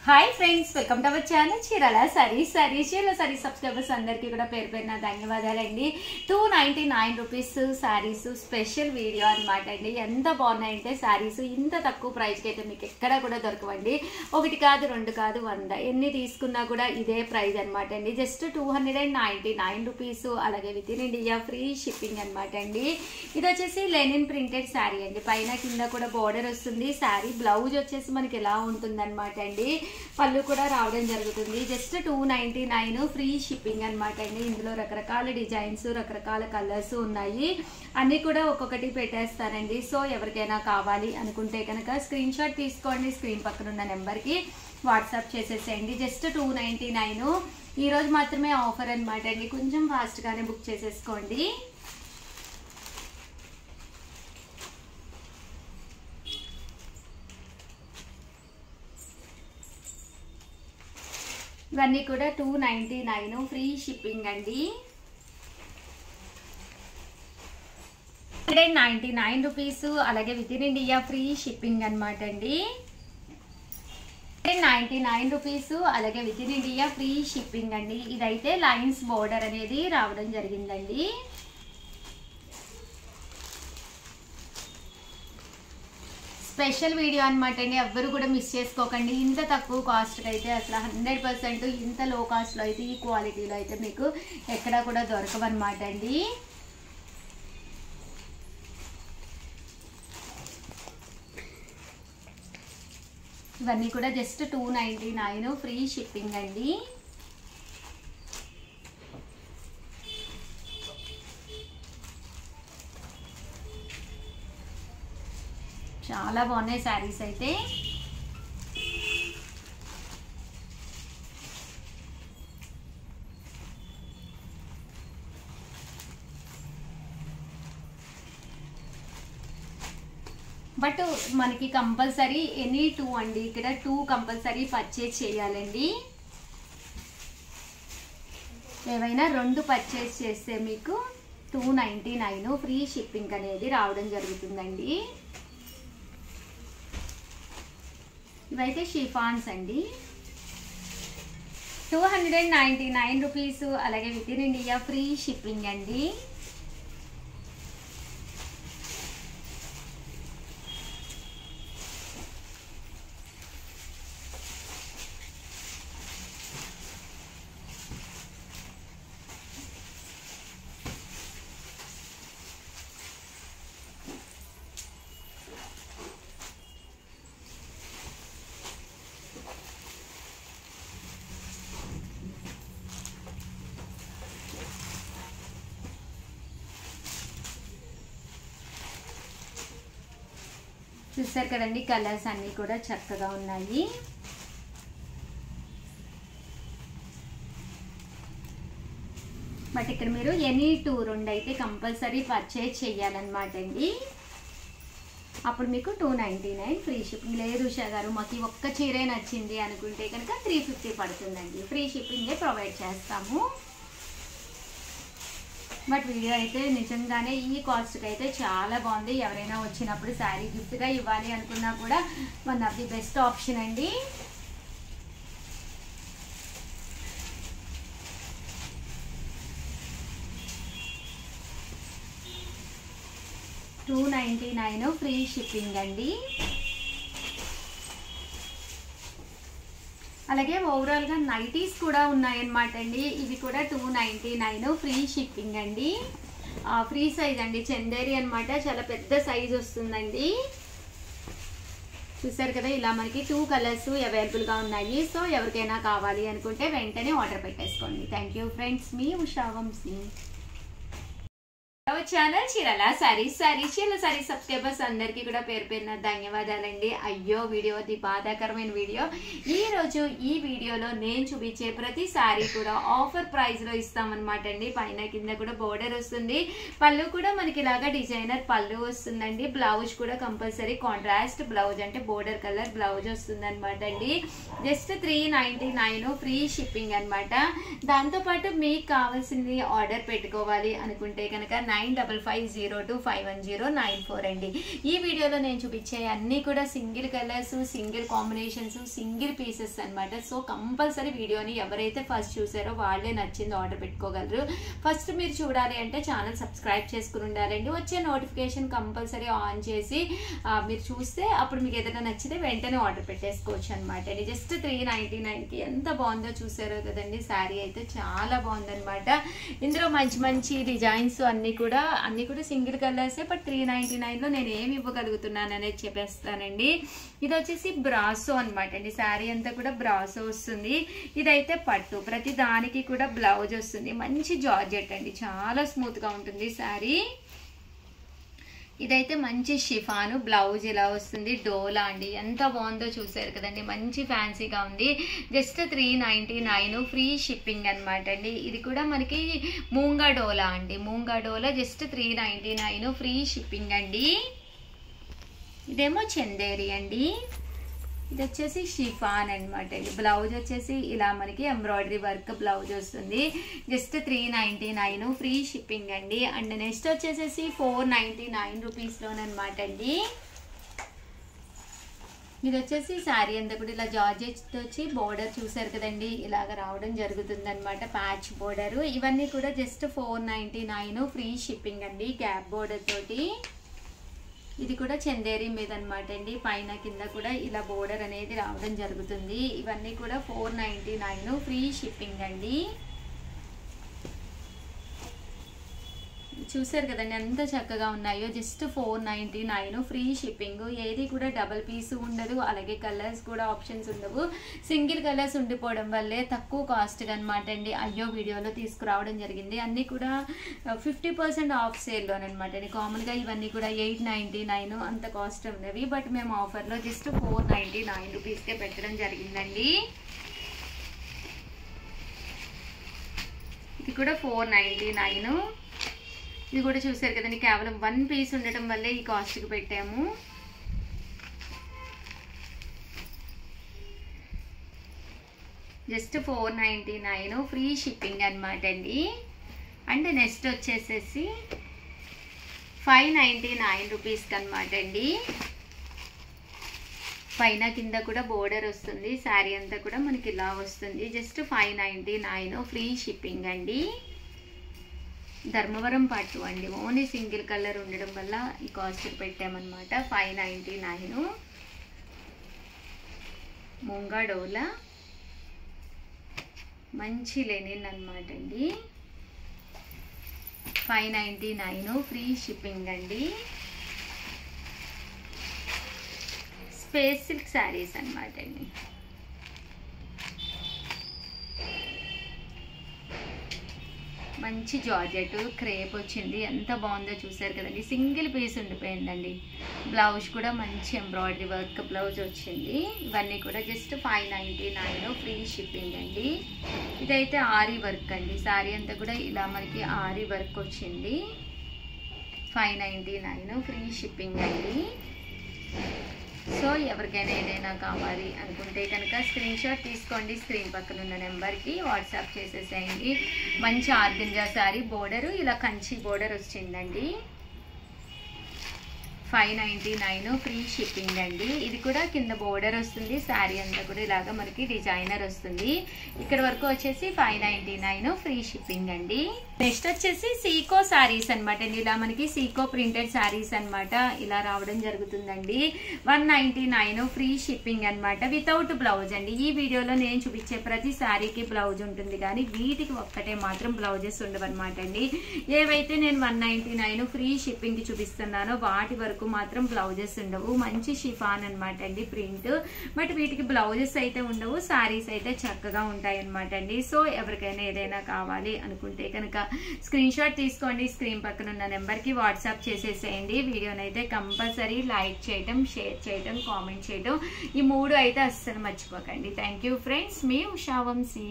Hi friends welcome to our channel Chirala sarees subscribers అందరికీ కూడా పేరు పేరున ధన్యవాదాలండి 299 రూపీస్ సారీస్ స్పెషల్ వీడియో అన్నమాట అండి. ఎంత బాగున్నాయంటే సారీస్ ఇంత తక్కువ ప్రైస్ కి అయితే మీకు ఎక్కడ కూడా దొరకవండి. ఒకటి కాదు రెండు కాదు 100 ఎన్ని తీసుకున్నా కూడా ఇదే ప్రైస్ అన్నమాట అండి. Just 299 rupees. అలాగే within India free shipping అన్నమాట అండి. ఇది వచ్చేసి లెనిన్ ప్రింటెడ్ సారీ అండి. పైన కింద కూడా బోర్డర్ వస్తుంది. సారీ బ్లౌజ్ వచ్చేసి మనకి ఎలా ఉంటుందన్నమాట అండి. పళ్ళు కూడా రావడం జరుగుతుంది. జస్ట్ 299 ఫ్రీ షిప్పింగ్ అన్నమాట అండి. ఇందులో రకరకాల డిజైన్స్ రకరకాల కలర్స్ ఉన్నాయి. అన్ని కూడా ఒక్కొక్కటి పెట్టేస్తానండి. సో ఎవరికైనా కావాలి అనుకుంటే కనుక స్క్రీన్ షాట్ తీసుకోండి. స్క్రీన్ పక్కన ఉన్న నెంబర్కి వాట్సాప్ చేసేసేయండి. జస్ట్ 299 ఈ రోజు మాత్రమే ఆఫర్ అన్నమాట అండి. కొంచెం ఫాస్ట్గానే బుక్ చేసేసుకోండి. ఇవన్నీ కూడా 299 ఫ్రీ షిప్పింగ్ అండి. 199 రూపీస్. అలాగే within India free shipping అనమాట అండి. 199 రూపీస్. అలాగే within India free shipping అండి. ఇదైతే లైన్స్ బోర్డర్ అనేది రావడం జరిగిందండి. స్పెషల్ వీడియో అనమాట అండి. ఎవ్వరు కూడా మిస్ చేసుకోకండి. ఇంత తక్కువ కాస్ట్కి అయితే అసలు 100% ఇంత లో కాస్ట్లో అయితే ఈ క్వాలిటీలో అయితే మీకు ఎక్కడా కూడా దొరకవన్నమాట అండి. ఇవన్నీ కూడా జస్ట్ 299 ఫ్రీ షిప్పింగ్ అండి. చాలా బాగున్నాయి శారీస్ అయితే. బట్ మనకి కంపల్సరీ ఎనీ 2 అండి. ఇక్కడ 2 కంపల్సరీ పర్చేజ్ చేయాలండి. ఏవైనా 2 పర్చేజ్ చేస్తే మీకు 299 ఫ్రీ షిప్పింగ్ అనేది రావడం జరుగుతుందండి. ఇవైతే షిఫాన్స్ అండి. 299 రూపీస్. అలాగే within India free shipping అండి. చూసారు కదండి, కలర్స్ అన్నీ కూడా చక్కగా ఉన్నాయి. బట్ ఇక్కడ మీరు ఎనీ 2 అయితే కంపల్సరీ పర్చేజ్ చేయాలన్నమాట అండి. అప్పుడు మీకు 299 ఫ్రీ షిప్పింగ్. లేదు ఉషా గారు మాకు ఒక్క చీరే నచ్చింది అనుకుంటే కనుక 350 పడుతుందండి. ఫ్రీ షిప్పింగే ప్రొవైడ్ చేస్తాము. బట్ వీడియో అయితే నిజంగానే ఈ కాస్ట్కి అయితే చాలా బాగుంది. ఎవరైనా వచ్చినప్పుడు శారీ గిఫ్ట్గా ఇవ్వాలి అనుకున్నా కూడా one of the best option అండి. $299 ఫ్రీ షిప్పింగ్ అండి. అలాగే ఓవరాల్గా నైటీస్ కూడా ఉన్నాయన్నమాట అండి. ఇవి కూడా 299 ఫ్రీ షిప్పింగ్ అండి. ఫ్రీ సైజ్ అండి. చందేరి అనమాట. చాలా పెద్ద సైజ్ వస్తుందండి. చూసారు కదా, ఇలా మనకి 2 కలర్స్ అవైలబుల్గా ఉన్నాయి. సో ఎవరికైనా కావాలి అనుకుంటే వెంటనే ఆర్డర్ పెట్టేసుకోండి. Thank you friends. మీ ఉషా వంశీ. ఛానల్ చీరాల సారీస్ సబ్స్క్రైబర్స్ అందరికీ కూడా పేరు పేరున ధన్యవాదాలండి. అయ్యో వీడియో అది బాధాకరమైన వీడియో. ఈ రోజు ఈ వీడియోలో నేను చూపించే ప్రతి సారీ కూడా ఆఫర్ ప్రైస్ లో ఇస్తామన్నమాట అండి. పైన కింద కూడా బోర్డర్ వస్తుంది. పళ్ళు కూడా మనకి ఇలాగా డిజైనర్ పళ్ళు వస్తుందండి. బ్లౌజ్ కూడా కంపల్సరీ కాంట్రాస్ట్ బ్లౌజ్ అంటే బోర్డర్ కలర్ బ్లౌజ్ వస్తుంది అనమాట అండి. జస్ట్ 399 ఫ్రీ షిప్పింగ్ అనమాట. దాంతో పాటు మీకు కావాల్సింది ఆర్డర్ పెట్టుకోవాలి అనుకుంటే కనుక 9 9550251094 అండి. ఈ వీడియోలో నేను చూపించే అన్నీ కూడా single colours, single combinations, single pieces అనమాట. సో కంపల్సరీ వీడియోని ఎవరైతే ఫస్ట్ చూసారో వాళ్ళే నచ్చింది ఆర్డర్ పెట్టుకోగలరు. ఫస్ట్ మీరు చూడాలి అంటే ఛానల్ సబ్స్క్రైబ్ చేసుకుని ఉండాలండి. వచ్చే నోటిఫికేషన్ కంపల్సరీ ఆన్ చేసి మీరు చూస్తే అప్పుడు మీకు ఏదైనా నచ్చితే వెంటనే ఆర్డర్ పెట్టేసుకోవచ్చు అనమాట. జస్ట్ 399కి ఎంత బాగుందో చూసారో కదండి. శారీ అయితే చాలా బాగుందనమాట. ఇందులో మంచి మంచి డిజైన్స్ అన్నీ కూడా సింగిల్ కలర్సే. బట్ 399లో నేను ఏమి ఇవ్వగలుగుతున్నాను అనేది చెప్పేస్తానండి. ఇది వచ్చేసి బ్రాసో అనమాట అండి. శారీ అంతా కూడా బ్రాసో వస్తుంది. ఇదైతే పట్టు, ప్రతి దానికి కూడా బ్లౌజ్ వస్తుంది. మంచి జార్జెట్ అండి, చాలా స్మూత్ గా ఉంటుంది శారీ. ఇదైతే మంచి షిఫాను, బ్లౌజ్ ఇలా వస్తుంది. డోలా అండి, ఎంత బాగుందో చూసారు కదండి. మంచి ఫ్యాన్సీగా ఉంది. జస్ట్ 399 ఫ్రీ షిప్పింగ్ అనమాట అండి. ఇది కూడా మనకి మూంగా డోలా అండి. మూంగా డోలా జస్ట్ 399 ఫ్రీ షిప్పింగ్ అండి. ఇదేమో చందేరి అండి. ఇది వచ్చేసి షిఫాన్ అనమాట అండి. బ్లౌజ్ వచ్చేసి ఇలా మనకి ఎంబ్రాయిడరీ వర్క్ బ్లౌజ్ వస్తుంది. జస్ట్ 399 ఫ్రీ షిప్పింగ్ అండి. అండ్ నెక్స్ట్ వచ్చేసేసి 499 రూపీస్లోనమాట అండి. ఇది వచ్చేసి శారీ అంతా కూడా ఇలా జార్జెట్ వచ్చి బోర్డర్ చూసారు కదండి, ఇలాగ రావడం జరుగుతుంది అనమాట. Patch border. ఇవన్నీ కూడా జస్ట్ 499 ఫ్రీ షిప్పింగ్ అండి, గ్యాప్ బోర్డర్ తోటి. ఇది కూడా చందేరి మీద అనమాట అండి. పైన కింద కూడా ఇలా బోర్డర్ అనేది రావడం జరుగుతుంది. ఇవన్నీ కూడా 499 ఫ్రీ షిప్పింగ్ అండి. చూసారు కదండి ఎంత చక్కగా ఉన్నాయో. Just 499 free shipping. ఏది కూడా డబల్ పీస్ ఉండదు, అలాగే కలర్స్ కూడా ఆప్షన్స్ ఉండవు. సింగిల్ కలర్స్ ఉండిపోవడం వల్లే తక్కువ కాస్ట్గా అనమాట అండి అయ్యో వీడియోలో తీసుకురావడం జరిగింది. అన్నీ కూడా 50% ఆఫ్ సేల్లోనమాట అండి. కామన్గా ఇవన్నీ కూడా 899 అంత కాస్ట్ ఉన్నవి. బట్ మేము ఆఫర్లో జస్ట్ 499 రూపీస్కే పెట్టడం జరిగిందండి. ఇది కూడా 499. ఇది కూడా చూసారు కదండి, కేవలం 1 పీస్ ఉండటం వల్లే ఈ కాస్ట్కి పెట్టాము. జస్ట్ 499 ఫ్రీ షిప్పింగ్ అనమాట అండి. అండ్ నెక్స్ట్ వచ్చేసేసి 599 రూపీస్కి అనమాట అండి. పైన కింద కూడా బోర్డర్ వస్తుంది. శారీ అంతా కూడా మనకి ఇలా వస్తుంది. జస్ట్ 599 ఫ్రీ షిప్పింగ్ అండి. ధర్మవరం పట్టు అండి. ఓన్లీ సింగిల్ కలర్ ఉండడం వల్ల ఈ కాస్ట్ పెట్టామన్నమాట. 599. మూంగా డోలా, మంచి లెనిన్ అనమాట అండి. 599 ఫ్రీ షిప్పింగ్ అండి. స్పేస్ సిల్క్ శారీస్ అనమాట అండి. మంచి జార్జెట్ క్రేప్ వచ్చింది. ఎంత బాగుందో చూసారు కదండి. Single piece ఉండిపోయిందండి. బ్లౌజ్ కూడా మంచి ఎంబ్రాయిడరీ వర్క్ బ్లౌజ్ వచ్చింది. ఇవన్నీ కూడా జస్ట్ 599 ఫ్రీ షిప్పింగ్ అండి. ఇదైతే ఆరీ వర్క్ అండి. శారీ అంతా కూడా ఇలా మనకి ఆరీ వర్క్ వచ్చింది. 599 ఫ్రీ షిప్పింగ్ అండి. సో ఎవరికైనా ఏదైనా కావాలి అనుకుంటే కనుక స్క్రీన్ షాట్ తీసుకోండి. స్క్రీన్ పక్కన ఉన్న నెంబర్కి వాట్సాప్ చేసేసేయండి. మంచి ఆర్గంజా శారీ, బోర్డరు ఇలా కంచి బోర్డర్ వచ్చిందండి. 599 ఫ్రీ షిప్పింగ్ అండి. ఇది కూడా కింద బోర్డర్ వస్తుంది. శారీ అంతా కూడా ఇలాగా మనకి డిజైనర్ వస్తుంది. ఇక్కడ వరకు వచ్చేసి 599 ఫ్రీ షిప్పింగ్ అండి. నెక్స్ట్ వచ్చేసి సీకో శారీస్ అనమాట అండి. ఇలా మనకి సీకో ప్రింటెడ్ శారీస్ అనమాట ఇలా రావడం జరుగుతుందండి. 199 ఫ్రీ షిప్పింగ్ అనమాట, వితౌట్ బ్లౌజ్ అండి. ఈ వీడియోలో నేను చూపించే ప్రతి శారీకి బ్లౌజ్ ఉంటుంది, కానీ వీటికి ఒక్కటే మాత్రం బ్లౌజెస్ ఉండవు అనమాట అండి. ఏవైతే నేను 199 ఫ్రీ షిప్పింగ్ కి చూపిస్తున్నానో వాటి వరకు మాత్రం బ్లౌజెస్ ఉండవు. మంచి షిఫాన్ అనమాట అండి ప్రింట్. బట్ వీటికి బ్లౌజెస్ అయితే ఉండవు, శారీస్ అయితే చక్కగా ఉంటాయి అనమాట అండి. సో ఎవరికైనా ఏదైనా కావాలి అనుకుంటే కనుక స్క్రీన్ షాట్ తీసుకోండి. స్క్రీన్ పక్కన ఉన్న నెంబర్కి వాట్సాప్ చేసేసేయండి. వీడియోనైతే కంపల్సరీ లైక్ చేయడం, షేర్ చేయడం, కామెంట్ చేయడం, ఈ 3 అయితే అస్సలు మర్చిపోకండి. Thank you friends. మీ ఉషా వంశీ.